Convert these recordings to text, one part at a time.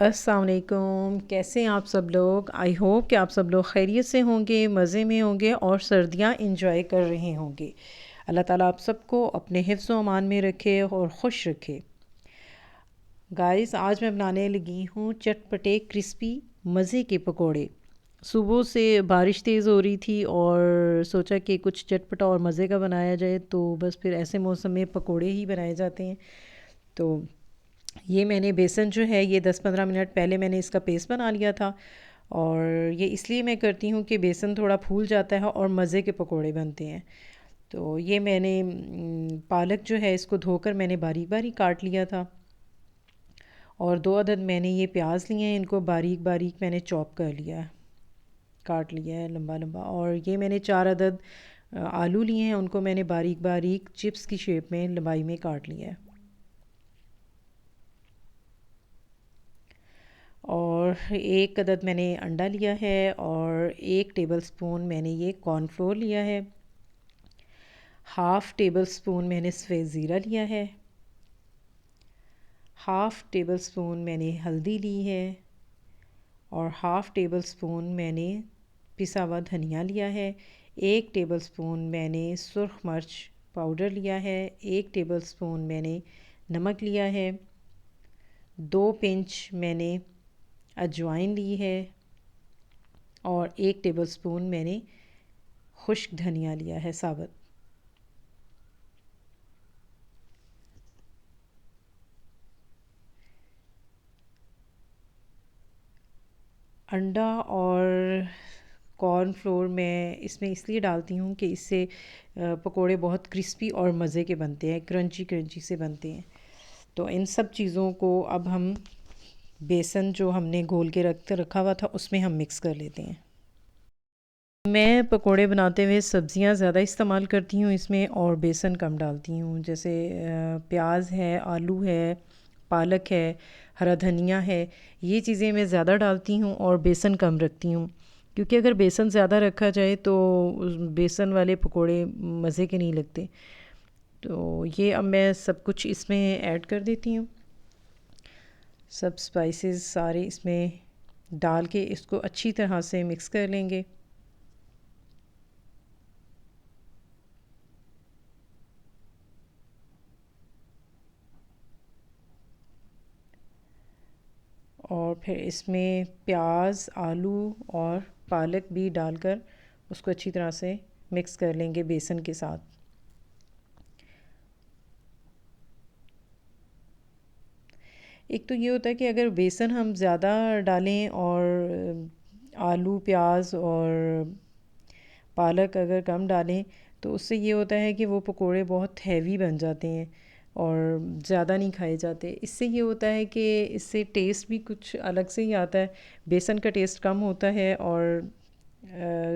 अस्सलाम वालेकुम। कैसे हैं आप सब लोग? आई होप कि आप सब लोग खैरियत से होंगे, मज़े में होंगे और सर्दियाँ इंजॉय कर रहे होंगे। अल्लाह ताला आप सबको अपने हिफ्ज़ व अमान में रखे और ख़ुश रखे। गाइस, आज मैं बनाने लगी हूँ चटपटे क्रिस्पी मज़े के पकोड़े। सुबह से बारिश तेज़ हो रही थी और सोचा कि कुछ चटपटा और मज़े का बनाया जाए, तो बस फिर ऐसे मौसम में पकोड़े ही बनाए जाते हैं। तो ये मैंने बेसन जो है ये 10-15 मिनट पहले मैंने इसका पेस्ट बना लिया था। और ये इसलिए मैं करती हूँ कि बेसन थोड़ा फूल जाता है और मज़े के पकोड़े बनते हैं। तो ये मैंने पालक जो है इसको धोकर मैंने बारीक बारीक काट लिया था। और 2 अदद मैंने ये प्याज लिए हैं, इनको बारीक बारीक मैंने चॉप कर लिया है, काट लिया है लंबा लंबा। और ये मैंने 4 अदद आलू लिए हैं, उनको मैंने बारीक बारीक चिप्स की शेप में लंबाई में काट लिया है। और 1 अदद मैंने अंडा लिया है और 1 टेबलस्पून मैंने ये कॉर्नफ्लोर लिया है। हाफ़ टेबल स्पून मैंने सफ़ेद ज़ीरा लिया है। हाफ़ टेबल स्पून मैंने हल्दी ली है। और हाफ़ टेबल स्पून मैंने पिसा हुआ धनिया लिया है। 1 टेबल स्पून मैंने सुर्ख मिर्च पाउडर लिया है। 1 टेबल स्पून मैंने नमक लिया है। 2 पिंच मैंने अजवाइन ली है। और 1 टेबलस्पून मैंने खुश्क धनिया लिया है साबुत। अंडा और कॉर्नफ्लोर मैं इसमें इसलिए डालती हूँ कि इससे पकोड़े बहुत क्रिस्पी और मज़े के बनते हैं, क्रंची क्रंची से बनते हैं। तो इन सब चीज़ों को अब हम बेसन जो हमने घोल के रखा हुआ था उसमें हम मिक्स कर लेते हैं। मैं पकोड़े बनाते हुए सब्ज़ियाँ ज़्यादा इस्तेमाल करती हूँ इसमें और बेसन कम डालती हूँ। जैसे प्याज है, आलू है, पालक है, हरा धनिया है, ये चीज़ें मैं ज़्यादा डालती हूँ और बेसन कम रखती हूँ। क्योंकि अगर बेसन ज़्यादा रखा जाए तो बेसन वाले पकोड़े मज़े के नहीं लगते। तो ये अब मैं सब कुछ इसमें ऐड कर देती हूँ। सब स्पाइसेस सारे इसमें डाल के इसको अच्छी तरह से मिक्स कर लेंगे। और फिर इसमें प्याज, आलू और पालक भी डालकर उसको अच्छी तरह से मिक्स कर लेंगे बेसन के साथ। एक तो ये होता है कि अगर बेसन हम ज़्यादा डालें और आलू, प्याज और पालक अगर कम डालें तो उससे ये होता है कि वो पकोड़े बहुत हैवी बन जाते हैं और ज़्यादा नहीं खाए जाते। इससे ये होता है कि इससे टेस्ट भी कुछ अलग से ही आता है। बेसन का टेस्ट कम होता है और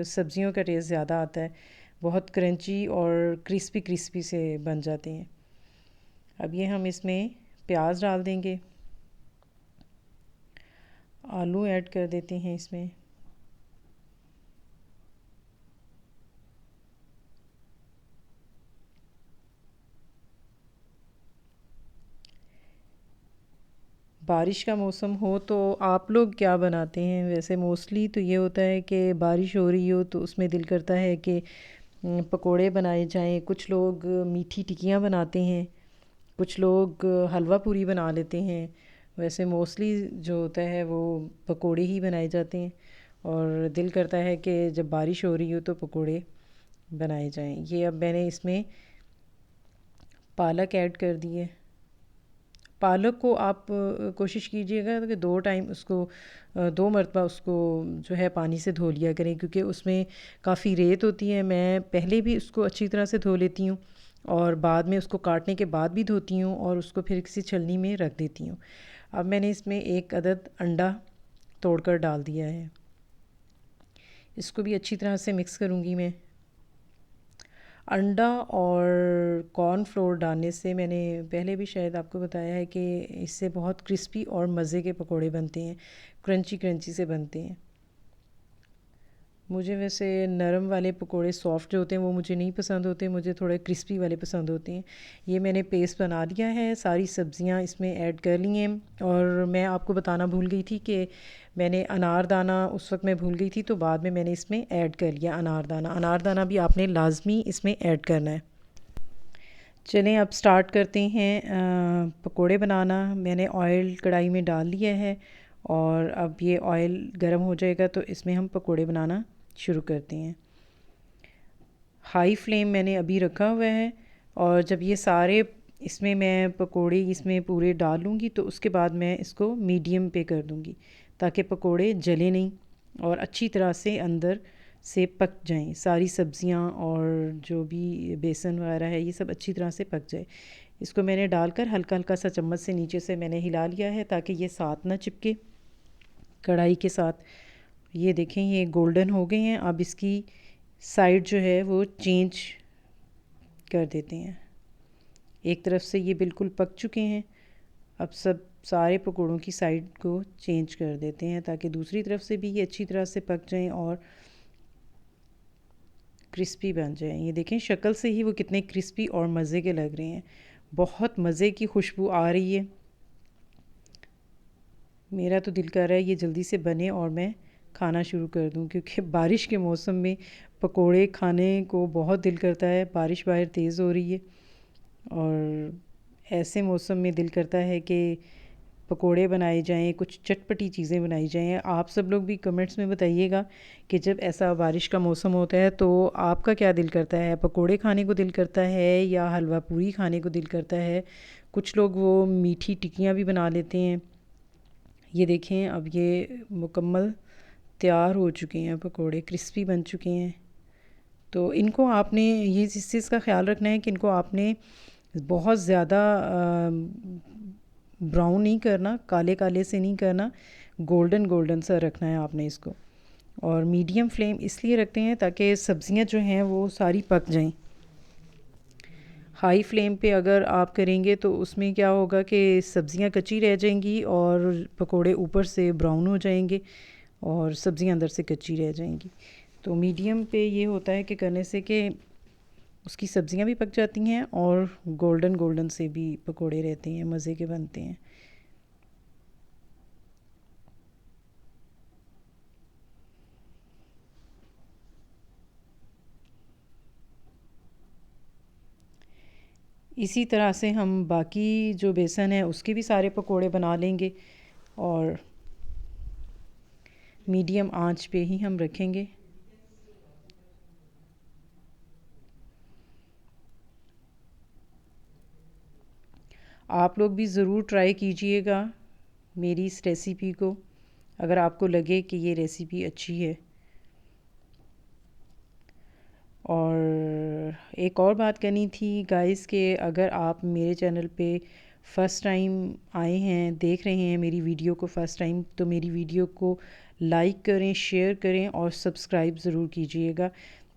सब्जियों का टेस्ट ज़्यादा आता है। बहुत क्रंची और क्रिस्पी क्रिस्पी से बन जाते हैं। अब ये हम इसमें प्याज डाल देंगे, आलू ऐड कर देते हैं इसमें। बारिश का मौसम हो तो आप लोग क्या बनाते हैं? वैसे मोस्टली तो ये होता है कि बारिश हो रही हो तो उसमें दिल करता है कि पकोड़े बनाए जाएं। कुछ लोग मीठी टिक्कियाँ बनाते हैं, कुछ लोग हलवा पूरी बना लेते हैं। वैसे मोस्टली जो होता है वो पकोड़े ही बनाए जाते हैं और दिल करता है कि जब बारिश हो रही हो तो पकोड़े बनाए जाएं। ये अब मैंने इसमें पालक ऐड कर दी है। पालक को आप कोशिश कीजिएगा कि 2 टाइम उसको 2 मरतबा उसको जो है पानी से धो लिया करें, क्योंकि उसमें काफ़ी रेत होती है। मैं पहले भी उसको अच्छी तरह से धो लेती हूँ और बाद में उसको काटने के बाद भी धोती हूँ और उसको फिर किसी छलनी में रख देती हूँ। अब मैंने इसमें 1 अदद अंडा तोड़कर डाल दिया है। इसको भी अच्छी तरह से मिक्स करूँगी मैं। अंडा और कॉर्नफ्लोर डालने से मैंने पहले भी शायद आपको बताया है कि इससे बहुत क्रिस्पी और मज़े के पकोड़े बनते हैं, क्रंची क्रंची से बनते हैं। मुझे वैसे नरम वाले पकोड़े सॉफ्ट जो होते हैं वो मुझे नहीं पसंद होते, मुझे थोड़े क्रिस्पी वाले पसंद होते हैं। ये मैंने पेस्ट बना लिया है, सारी सब्जियां इसमें ऐड कर ली हैं। और मैं आपको बताना भूल गई थी कि मैंने अनारदाना उस वक्त मैं भूल गई थी, तो बाद में मैंने इसमें ऐड कर लिया अनारदाना। अनारदाना भी आपने लाजमी इसमें ऐड करना है। चलें अब स्टार्ट करते हैं पकोड़े बनाना। मैंने ऑयल कढ़ाई में डाल लिया है और अब ये ऑयल गर्म हो जाएगा तो इसमें हम पकोड़े बनाना शुरू करते हैं। हाई फ्लेम मैंने अभी रखा हुआ है और जब ये सारे इसमें मैं पकोड़े इसमें पूरे डालूँगी तो उसके बाद मैं इसको मीडियम पे कर दूँगी ताकि पकोड़े जले नहीं और अच्छी तरह से अंदर से पक जाएं। सारी सब्जियां और जो भी बेसन वगैरह है ये सब अच्छी तरह से पक जाए। इसको मैंने डालकर हल्का हल्का सा चम्मच से नीचे से मैंने हिला लिया है ताकि ये साथ ना चिपके कढ़ाई के साथ। ये देखें ये गोल्डन हो गए हैं। अब इसकी साइड जो है वो चेंज कर देते हैं। एक तरफ से ये बिल्कुल पक चुके हैं, अब सब सारे पकोड़ों की साइड को चेंज कर देते हैं ताकि दूसरी तरफ से भी ये अच्छी तरह से पक जाएं और क्रिस्पी बन जाएं। ये देखें शक्ल से ही वो कितने क्रिस्पी और मज़े के लग रहे हैं। बहुत मज़े की खुशबू आ रही है। मेरा तो दिल कर रहा है ये जल्दी से बने और मैं खाना शुरू कर दूं, क्योंकि बारिश के मौसम में पकोड़े खाने को बहुत दिल करता है। बारिश बाहर तेज़ हो रही है और ऐसे मौसम में दिल करता है कि पकोड़े बनाए जाएं, कुछ चटपटी चीज़ें बनाई जाएं। आप सब लोग भी कमेंट्स में बताइएगा कि जब ऐसा बारिश का मौसम होता है तो आपका क्या दिल करता है, पकोड़े खाने को दिल करता है या हलवा पूरी खाने को दिल करता है। कुछ लोग वो मीठी टिक्कियाँ भी बना लेते हैं। ये देखें अब ये मुकम्मल तैयार हो चुके हैं, पकोड़े क्रिस्पी बन चुके हैं। तो इनको आपने ये इस चीज़ का ख्याल रखना है कि इनको आपने बहुत ज़्यादा ब्राउन नहीं करना, काले काले से नहीं करना, गोल्डन गोल्डन सा रखना है आपने इसको। और मीडियम फ्लेम इसलिए रखते हैं ताकि सब्ज़ियां जो हैं वो सारी पक जाएं। हाई फ्लेम पे अगर आप करेंगे तो उसमें क्या होगा कि सब्ज़ियां कच्ची रह जाएंगी और पकोड़े ऊपर से ब्राउन हो जाएंगे और सब्ज़ियां अंदर से कच्ची रह जाएंगी। तो मीडियम पे ये होता है कि करने से कि उसकी सब्ज़ियां भी पक जाती हैं और गोल्डन गोल्डन से भी पकोड़े रहते हैं, मज़े के बनते हैं। इसी तरह से हम बाकी जो बेसन है उसके भी सारे पकोड़े बना लेंगे और मीडियम आंच पे ही हम रखेंगे। आप लोग भी ज़रूर ट्राई कीजिएगा मेरी इस रेसिपी को, अगर आपको लगे कि ये रेसिपी अच्छी है। और एक और बात करनी थी गाइस कि अगर आप मेरे चैनल पे फ़र्स्ट टाइम आए हैं, देख रहे हैं मेरी वीडियो को फ़र्स्ट टाइम, तो मेरी वीडियो को लाइक करें, शेयर करें और सब्सक्राइब ज़रूर कीजिएगा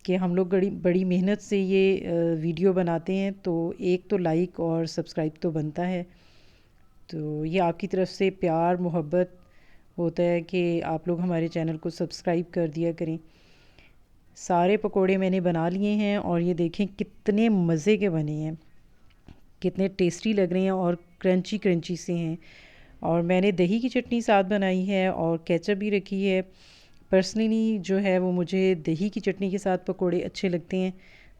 कि हम लोग बड़ी बड़ी मेहनत से ये वीडियो बनाते हैं, तो एक तो लाइक और सब्सक्राइब तो बनता है। तो ये आपकी तरफ से प्यार मोहब्बत होता है कि आप लोग हमारे चैनल को सब्सक्राइब कर दिया करें। सारे पकोड़े मैंने बना लिए हैं और ये देखें कितने मज़े के बने हैं, कितने टेस्टी लग रहे हैं और क्रंची क्रंची से हैं। और मैंने दही की चटनी साथ बनाई है और केचप भी रखी है। पर्सनली जो है वो मुझे दही की चटनी के साथ पकोड़े अच्छे लगते हैं।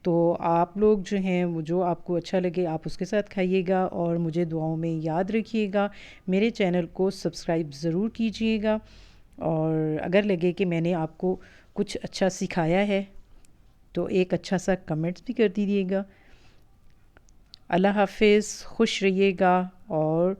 तो आप लोग जो हैं वो जो आपको अच्छा लगे आप उसके साथ खाइएगा और मुझे दुआओं में याद रखिएगा। मेरे चैनल को सब्सक्राइब ज़रूर कीजिएगा और अगर लगे कि मैंने आपको कुछ अच्छा सिखाया है तो एक अच्छा सा कमेंट्स भी कर दीजिएगा। अल्लाह हाफ़िज़, खुश रहिएगा और